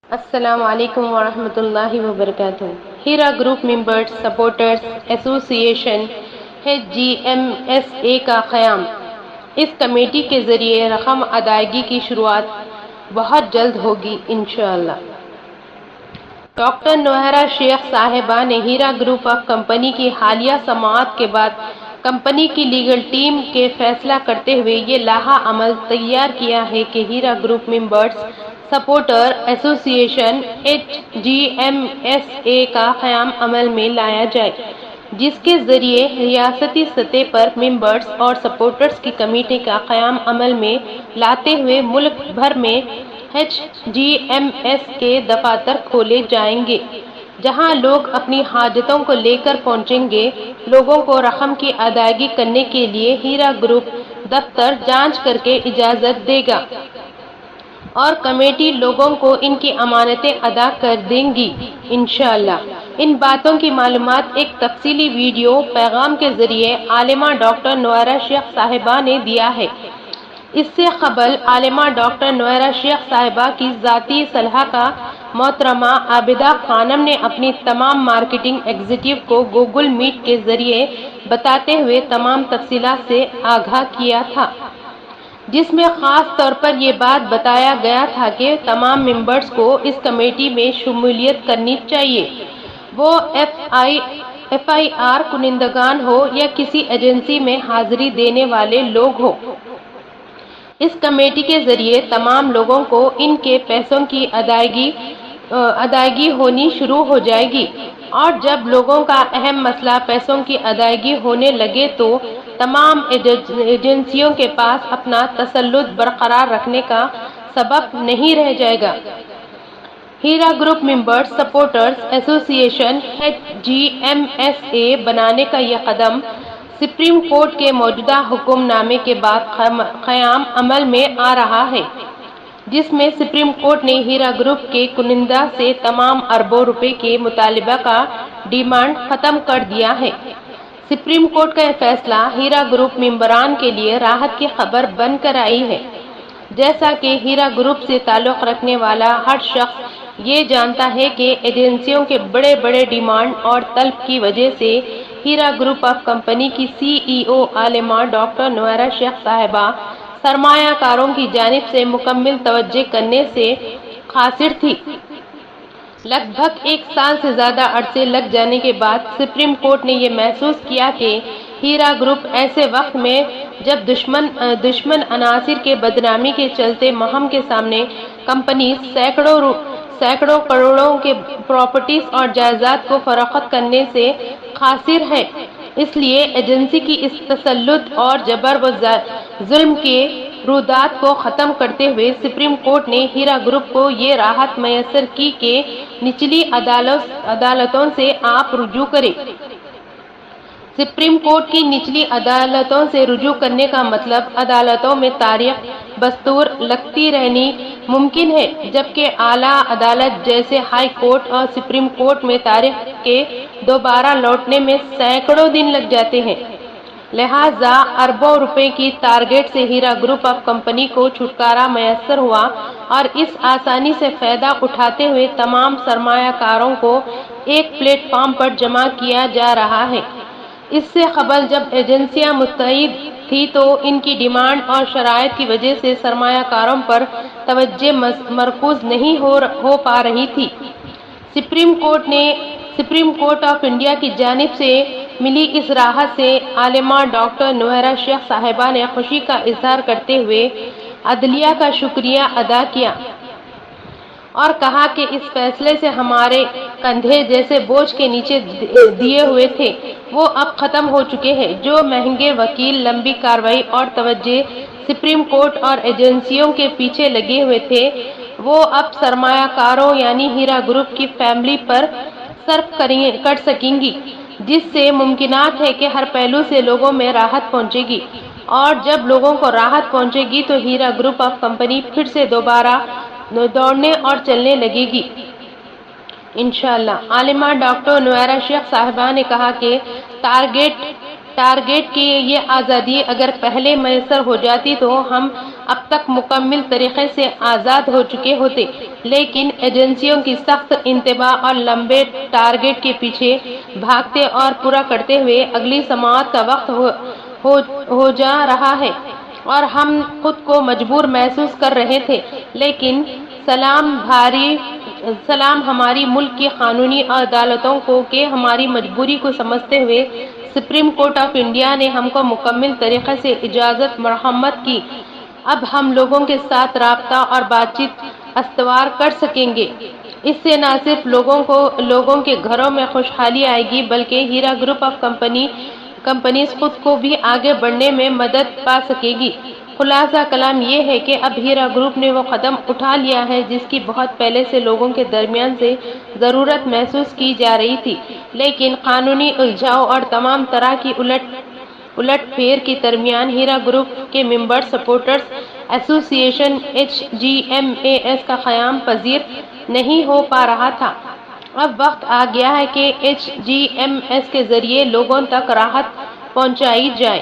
السلام علیکم ورحمۃ اللہ وبرکاتہ۔ ہیرا گروپ ممبرز سپورٹرز ایسوسی ایشن HGMSA کا قیام۔ اس کمیٹی کے ذریعے رقم ادائیگی کی شروعات بہت جلد ہوگی انشاءاللہ۔ ڈاکٹر نوہرا شیخ صاحبہ نے ہیرا گروپ آف کمپنی کی حالیہ سماعت کے بعد کمپنی کی لیگل ٹیم کے فیصلہ کرتے ہوئے یہ لائحہ عمل تیار کیا ہے کہ ہیرا گروپ ممبرز سپورٹر ایسوسی ایشن HGMSA کا قیام عمل میں لایا جائے، جس کے ذریعے ریاستی سطح پر ممبرز اور سپورٹرز کی کمیٹی کا قیام عمل میں لاتے ہوئے ملک بھر میں HGMS کے دفاتر کھولے جائیں گے، جہاں لوگ اپنی حاجتوں کو لے کر پہنچیں گے۔ لوگوں کو رقم کی ادائیگی کرنے کے لیے ہیرا گروپ دفتر جانچ کر کے اجازت دے گا اور کمیٹی لوگوں کو ان کی امانتیں ادا کر دیں گی انشاءاللہ۔ ان باتوں کی معلومات ایک تفصیلی ویڈیو پیغام کے ذریعے عالمہ ڈاکٹر نوہرا شیخ صاحبہ نے دیا ہے۔ اس سے قبل عالمہ ڈاکٹر نوہرا شیخ صاحبہ کی ذاتی صلاحکار محترمہ عابدہ خانم نے اپنی تمام مارکیٹنگ ایگزیکٹو کو گوگل میٹ کے ذریعے بتاتے ہوئے تمام تفصیلات سے آگاہ کیا تھا، جس میں خاص طور پر یہ بات بتایا گیا تھا کہ تمام ممبرز کو اس کمیٹی میں شمولیت کرنی چاہیے، وہ FIR کنندگان ہو یا کسی ایجنسی میں حاضری دینے والے لوگ ہوں۔ اس کمیٹی کے ذریعے تمام لوگوں کو ان کے پیسوں کی ادائیگی ہونی شروع ہو جائے گی، اور جب لوگوں کا اہم مسئلہ پیسوں کی ادائیگی ہونے لگے تو تمام ایجنسیوں کے پاس اپنا تسلط برقرار رکھنے کا سبب نہیں رہ جائے گا۔ ہیرا گروپ ممبرز سپورٹرز ایسوسی ایشن HGMSA بنانے کا یہ قدم سپریم کورٹ کے موجودہ حکم نامے کے بعد قیام عمل میں آ رہا ہے، جس میں سپریم کورٹ نے ہیرا گروپ کے کنندہ سے تمام اربوں روپے کے مطالبہ کا ڈیمانڈ ختم کر دیا ہے۔ سپریم کورٹ کا یہ فیصلہ ہیرا گروپ ممبران کے لیے راحت کی خبر بن کر آئی ہے۔ جیسا کہ ہیرا گروپ سے تعلق رکھنے والا ہر شخص یہ جانتا ہے کہ ایجنسیوں کے بڑے ڈیمانڈ اور طلب کی وجہ سے ہیرا گروپ آف کمپنی کی CEO عالمہ ڈاکٹر نوہرا شیخ صاحبہ سرمایہ کاروں کی جانب سے مکمل توجہ کرنے سے قاصر تھی۔ لگ بھگ ایک سال سے زیادہ عرصے لگ جانے کے بعد سپریم کورٹ نے یہ محسوس کیا کہ ہیرا گروپ ایسے وقت میں جب دشمن عناصر کے بدنامی کے چلتے مہم کے سامنے کمپنی سینکڑوں کروڑوں کے پراپرٹیز اور جائیداد کو فروخت کرنے سے قاصر ہے، اس لیے ایجنسی کی اس تسلط اور جبر و ظلم کے رودات کو ختم کرتے ہوئے سپریم کورٹ نے ہیرا گروپ کو یہ راحت میسر کی کہ نچلی عدالتوں سے آپ رجوع کریں۔ سپریم کورٹ کی نچلی عدالتوں سے رجوع کرنے کا مطلب عدالتوں میں تاریخ بستور لگتی رہنی ممکن ہے، جبکہ اعلیٰ عدالت جیسے ہائی کورٹ اور سپریم کورٹ میں تاریخ کے دوبارہ لوٹنے میں سینکڑوں دن لگ جاتے ہیں۔ لہٰذا اربوں روپے کی ٹارگٹ سے ہیرا گروپ آف کمپنی کو چھٹکارا میسر ہوا اور اس آسانی سے فائدہ اٹھاتے ہوئے تمام سرمایہ کاروں کو ایک پلیٹ فارم پر جمع کیا جا رہا ہے۔ اس سے قبل جب ایجنسیاں متحد تھیں تو ان کی ڈیمانڈ اور شرائط کی وجہ سے سرمایہ کاروں پر توجہ مرکوز نہیں ہو پا رہی تھی۔ سپریم کورٹ آف انڈیا کی جانب سے ملی اس راحت سے عالمہ ڈاکٹر نوہرا شیخ صاحبہ نے خوشی کا اظہار کرتے ہوئے عدلیہ کا شکریہ ادا کیا اور کہا کہ اس فیصلے سے ہمارے کندھے جیسے بوجھ کے نیچے دیے ہوئے تھے وہ اب ختم ہو چکے ہیں۔ جو مہنگے وکیل، لمبی کارروائی اور توجہ سپریم کورٹ اور ایجنسیوں کے پیچھے لگے ہوئے تھے وہ اب سرمایہ کاروں یعنی ہیرا گروپ کی فیملی پر صرف کر سکیں گی، جس سے ممکنات ہے کہ ہر پہلو سے لوگوں میں راحت پہنچے گی، اور جب لوگوں کو راحت پہنچے گی تو ہیرا گروپ آف کمپنی پھر سے دوبارہ دوڑنے اور چلنے لگے گی انشاءاللہ۔ عالمہ ڈاکٹر نوہرا شیخ صاحبہ نے کہا کہ ٹارگٹ کی یہ آزادی اگر پہلے میسر ہو جاتی تو ہم اب تک مکمل طریقے سے آزاد ہو چکے ہوتے، لیکن ایجنسیوں کی سخت انتباہ اور لمبے ٹارگٹ کے پیچھے بھاگتے اور پورا کرتے ہوئے اگلی سماعت کا وقت ہو جا رہا ہے اور ہم خود کو مجبور محسوس کر رہے تھے، لیکن سلام ہماری ملک کی قانونی عدالتوں کو کہ ہماری مجبوری کو سمجھتے ہوئے سپریم کورٹ آف انڈیا نے ہم کو مکمل طریقے سے اجازت مرحمت کی۔ اب ہم لوگوں کے ساتھ رابطہ اور بات چیت استوار کر سکیں گے۔ اس سے نہ صرف لوگوں کے گھروں میں خوشحالی آئے گی بلکہ ہیرا گروپ آف کمپنیز خود کو بھی آگے بڑھنے میں مدد پا سکے گی۔ خلاصہ کلام یہ ہے کہ اب ہیرا گروپ نے وہ قدم اٹھا لیا ہے جس کی بہت پہلے سے لوگوں کے درمیان سے ضرورت محسوس کی جا رہی تھی، لیکن قانونی الجھاؤ اور تمام طرح کی الٹ پھیر کے درمیان ہیرا گروپ کے ممبر سپورٹرز ایسوسی ایشن HGMAS کا قیام پذیر نہیں ہو پا رہا تھا۔ اب وقت آ گیا ہے کہ HGMAS کے ذریعے لوگوں تک راحت پہنچائی جائے۔